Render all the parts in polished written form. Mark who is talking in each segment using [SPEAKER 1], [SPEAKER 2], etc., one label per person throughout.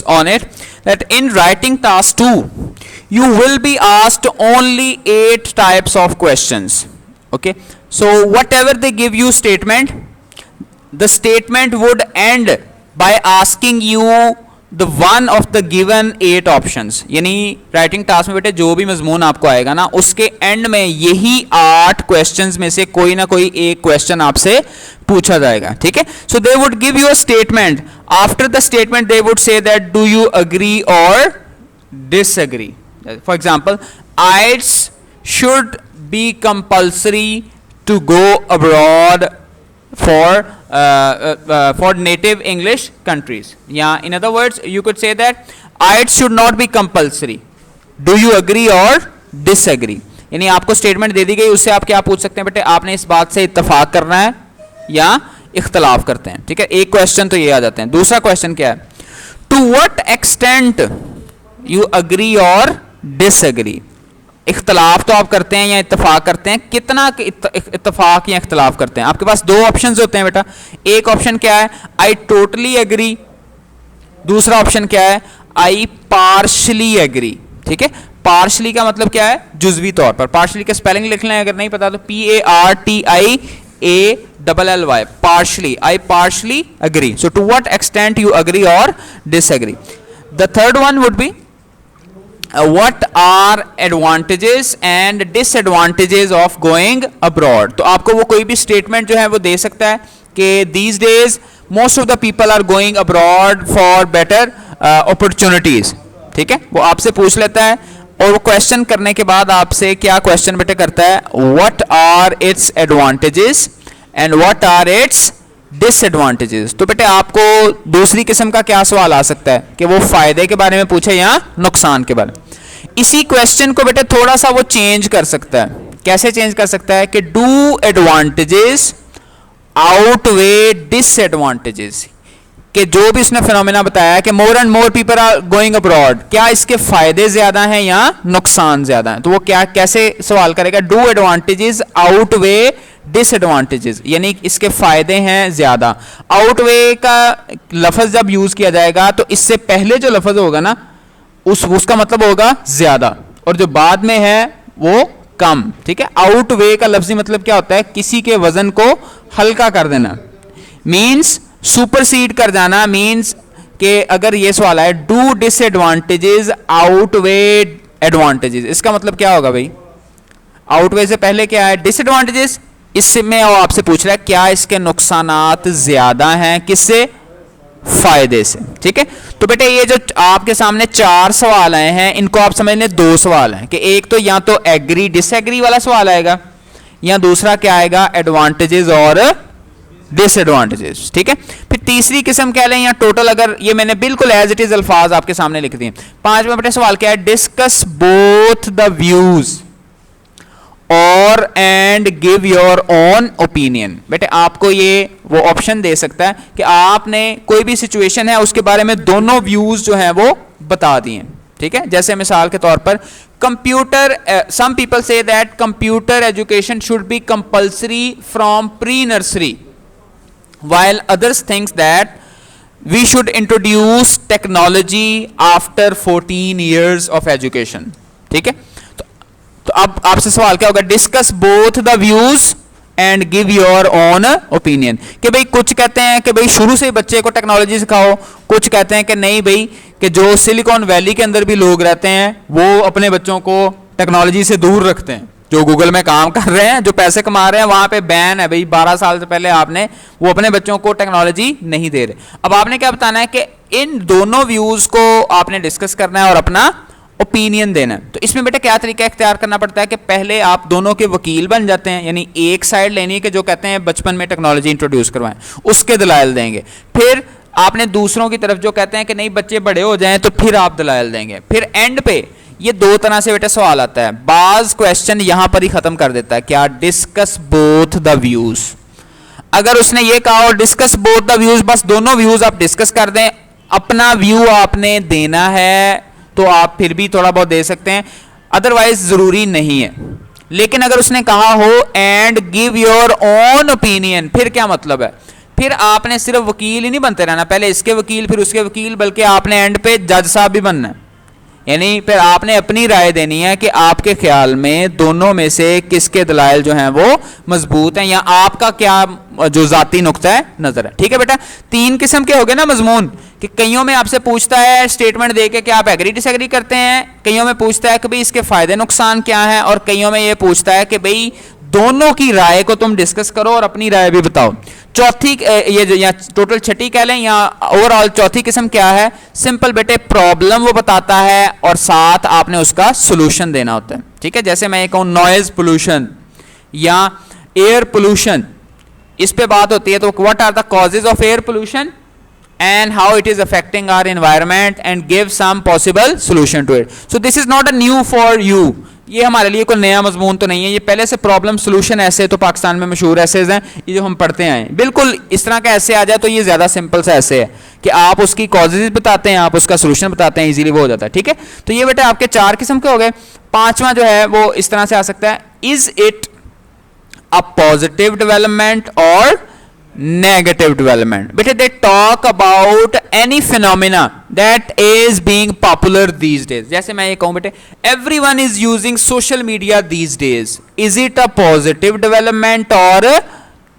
[SPEAKER 1] on it that in writing task 2 you will be asked only 8 types of questions. Okay, so whatever they give you statement, the statement would end by asking you the one of the given 8 options. यानी writing task में बेटे जो भी मजमून आपको आएगा ना, उसके एंड में यही 8 क्वेश्चंस में से कोई ना कोई एक क्वेश्चन आपसे पूछा जाएगा. ठीक है, so they would give you a statement. After the statement they would say that do you agree और disagree. For example, IELTS should be compulsory to go abroad for native English countries. Yeah, in other words, you could say that IELTS should not be compulsory. Do you agree or disagree? यानी आपको statement दे दी गई, उससे आप क्या पूछ सकते हैं बेटे, आपने इस बात से इत्तेफाक करना है या इख्तलाफ करते हैं. ठीक है, एक क्वेश्चन तो ये आ जाते हैं. दूसरा क्वेश्चन क्या है, to what extent you agree और डिसएग्री. इख्तलाफ तो आप करते हैं या इत्तेफाक करते हैं, कितना इत्तेफाक या इख्तलाफ करते हैं. आपके पास 2 ऑप्शंस होते हैं बेटा. एक ऑप्शन क्या है, आई टोटली एग्री. दूसरा ऑप्शन क्या है, आई पार्शली एग्री. ठीक है, पार्शली का मतलब क्या है, जुजवी तौर पर. पार्शली का स्पेलिंग लिख लें अगर नहीं पता तो, PARTIALLY, partially. I partially agree. So to what extent you agree और disagree. The third one would be what are advantages and disadvantages of going abroad. तो आपको वो कोई भी स्टेटमेंट जो है वो दे सकता है कि these days most of the people are going abroad for better opportunities. ठीक है, वो आपसे पूछ लेता है और वो क्वेश्चन करने के बाद आपसे क्या क्वेश्चन बेटे करता है, what are its advantages and what are its disadvantages. तो बेटे आपको दूसरी किस्म का क्या सवाल आ सकता है कि वो फायदे के बारे में पूछे या नुकसान के बारे में. इसी क्वेश्चन को बेटे थोड़ा सा वो चेंज कर सकता है. कैसे चेंज कर सकता है कि डू एडवांटेजेस आउटवे डिसएडवांटेजेस. कि जो भी उसने फिनोमेना बताया कि more and more people are going abroad, क्या इसके फायदे ज्यादा हैं या नुकसान ज्यादा हैं. तो वो क्या कैसे सवाल करेगा, डू एडवांटेजेस आउटवे डिसएडवांटेजेस, यानी इसके फायदे हैं ज्यादा. आउटवे का लफ्ज जब यूज किया जाएगा तो इससे पहले जो लफ्ज होगा ना उसका मतलब होगा ज्यादा, और जो बाद में है वो कम. ठीक है, आउटवे का लफ्जी मतलब क्या होता है, किसी के वजन को हल्का कर देना, मींस सुपरसीड कर जाना. मींस कि अगर ये सवाल है डू डिसएडवांटेजेस आउटवे एडवांटेजेस, इसका मतलब क्या होगा भाई, आउटवे से पहले क्या है, डिसएडवांटेजेस. इसमें वो आपसे पूछ रहा है क्या इसके नुकसानात ज्यादा हैं किससे, फायदे से. ठीक है, तो बेटे ये जो आपके सामने 4 सवाल आए हैं इनको आप समझ लें 2 सवाल हैं कि एक तो या तो एग्री डिसएग्री वाला सवाल आएगा या दूसरा क्या आएगा, एडवांटेजेस और डिसएडवांटेजेस. ठीक है, फिर तीसरी किस्म कह लें या टोटल, अगर ये मैंने बिल्कुल एज इट इज अल्फाज आपके सामने लिख दिए. 5वां बेटे सवाल क्या है, डिस्कस बोथ द व्यूज और and give your own opinion. बेटे आपको ये वो ऑप्शन दे सकता है कि आपने कोई भी सिचुएशन है उसके बारे में दोनों व्यूज जो हैं वो बता दिए. ठीक है, जैसे मिसाल के तौर पर computer, some people say that computer education should be compulsory from pre nursery, while others thinks that we should introduce technology after 14 years of education. ठीक है, तो अब आपसे सवाल क्या होगा, discuss both the views and give your own opinion. कि भाई कुछ कहते हैं कि भाई शुरू से ही बच्चे को टेक्नोलॉजी सिखाओ, कुछ कहते हैं कि नहीं भाई कि जो सिलिकॉन वैली के अंदर भी लोग रहते हैं वो अपने बच्चों को टेक्नोलॉजी से दूर रखते हैं. जो गूगल में काम कर रहे हैं, जो पैसे कमा रहे हैं, वहां पे बैन है भाई, 12 साल से पहले आपने वो अपने बच्चों को टेक्नोलॉजी नहीं दे रहे. अब आपने क्या बताना है कि इन दोनों व्यूज को आपने डिस्कस करना है और अपना ओपिनियन देना है. तो इसमें बेटा क्या तरीका इख्तियार करना पड़ता है कि पहले आप दोनों के वकील बन जाते हैं, यानी एक साइड लेनी है कि जो कहते हैं बचपन में टेक्नोलॉजी इंट्रोड्यूस करवाएं, उसके दलाइल देंगे. फिर आपने दूसरों की तरफ जो कहते हैं कि नहीं बच्चे बड़े हो जाएं तो फिर आप दलाइल देंगे. फिर एंड पे ये 2 तरह से बेटा सवाल आता है. बाज क्वेश्चन यहां पर ही खत्म कर देता है, क्या, डिस्कस बोथ द व्यूज. अगर उसने ये कहा और डिस्कस बोथ द व्यूज, बस दोनों व्यूज आप डिस्कस कर दें, अपना व्यू आपने देना है तो आप फिर भी थोड़ा बहुत दे सकते हैं, अदरवाइज जरूरी नहीं है. लेकिन अगर उसने कहा हो and give your own opinion, फिर क्या मतलब है, फिर आपने सिर्फ वकील ही नहीं बनते रहना, पहले इसके वकील फिर उसके वकील, बल्कि आपने एंड पे जज साहब भी बनना है। यानी फिर आपने अपनी राय देनी है कि आपके ख्याल में दोनों में से किसके दलाइल जो हैं वो मजबूत हैं, या आपका क्या जो जाती नुक्ता है नजर है। ठीक है बेटा, तीन किस्म के हो गए ना मजमून, कि कईयों में आपसे पूछता है स्टेटमेंट देके कि आप एग्री डिसएग्री करते हैं, कईयों में पूछता है कि भाई इसके फायदे नुकसान क्या है, और कईयों में ये पूछता है कि भाई दोनों की राय को तुम डिस्कस करो और अपनी राय भी बताओ। चौथी ये जो या टोटल छठी कह लें या ओवरऑल चौथी किस्म क्या है, सिंपल बेटे प्रॉब्लम वो बताता है और साथ आपने उसका सोल्यूशन देना होता है। ठीक है, जैसे मैं ये कहूँ नॉइज पोल्यूशन या एयर पोल्यूशन, इस पे बात होती है, तो what are the causes of air pollution and how it is affecting our environment and give some possible solution to it. So this is not a new for you, ये हमारे लिए कोई नया मजमून तो नहीं है, ये पहले से प्रॉब्लम सोल्यूशन ऐसे तो पाकिस्तान में मशहूर ऐसे हैं, ये जो हम पढ़ते आए बिल्कुल इस तरह का ऐसे आ जाए तो ये ज़्यादा सिंपल सा ऐसे है कि आप उसकी कॉजेज बताते हैं, आप उसका सोल्यूशन बताते हैं, इजीली वो हो जाता है। ठीक है, तो ये बेटा आपके चार किस्म के हो गए। पांचवा जो है वो इस तरह से आ सकता है, is it a positive development और negative development? बेटे they talk about any phenomena that is being popular these days. जैसे मैं ये कहूँ बेटे everyone is using social media these days. Is it a positive development or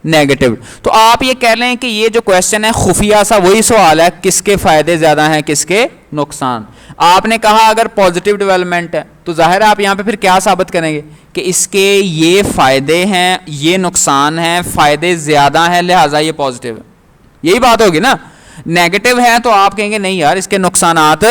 [SPEAKER 1] negative? तो आप ये कह रहे हैं कि ये जो क्वेश्चन है खुफिया सा वही सवाल है, किसके फायदे ज्यादा हैं किसके नुकसान। आपने कहा अगर पॉजिटिव डेवलपमेंट है तो जाहिर है आप यहाँ पे फिर क्या साबित करेंगे कि इसके ये फायदे हैं ये नुकसान हैं, फायदे ज्यादा हैं लिहाजा ये पॉजिटिव है, यही बात होगी ना। नेगेटिव है तो आप कहेंगे नहीं यार इसके नुकसानात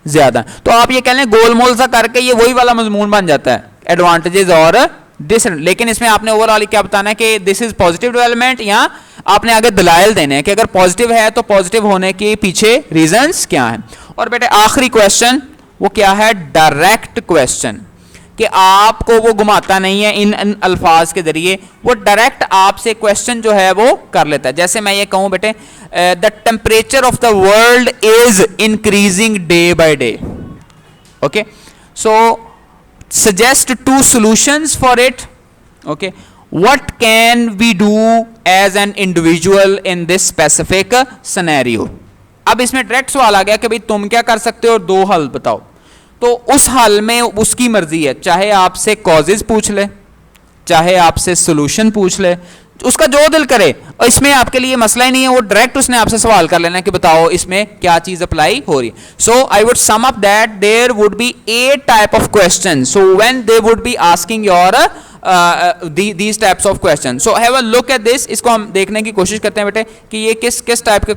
[SPEAKER 1] ज्यादा, तो आप ये कह लें गोलमोल सा करके ये वही वाला मजमून बन जाता है एडवांटेजेस और डिस। लेकिन इसमें आपने ओवरऑल क्या बताना है कि दिस इज पॉजिटिव डेवलपमेंट, या आपने आगे दलाइल देने हैं कि अगर पॉजिटिव है तो पॉजिटिव होने के पीछे रीजंस क्या हैं। और बेटे आखिरी क्वेश्चन वो क्या है, डायरेक्ट क्वेश्चन, कि आपको वो घुमाता नहीं है इन अल्फाज के जरिए, वो डायरेक्ट आपसे क्वेश्चन जो है वो कर लेता है। जैसे मैं ये कहूं बेटे the temperature of the world is increasing day by day, okay, so suggest two solutions for it. Okay, what can we do as an individual in this specific scenario? अब इसमें डायरेक्ट सवाल आ गया कि भाई तुम क्या कर सकते हो और दो हल बताओ। तो उस हल में उसकी मर्जी है, चाहे आपसे कॉजेज पूछ ले चाहे आपसे सोल्यूशन पूछ ले, उसका जो दिल करे, और इसमें आपके लिए मसला ही नहीं है, वो डायरेक्ट उसने आपसे सवाल कर लेना कि बताओ इसमें क्या चीज अप्लाई हो रही है। So I would sum up that there would be 8 type of question, so when they would be asking your these types of questions, so have a look at this। इसको हम देखने की कोशिश करते हैं बेटे कि ये किस किस टाइप के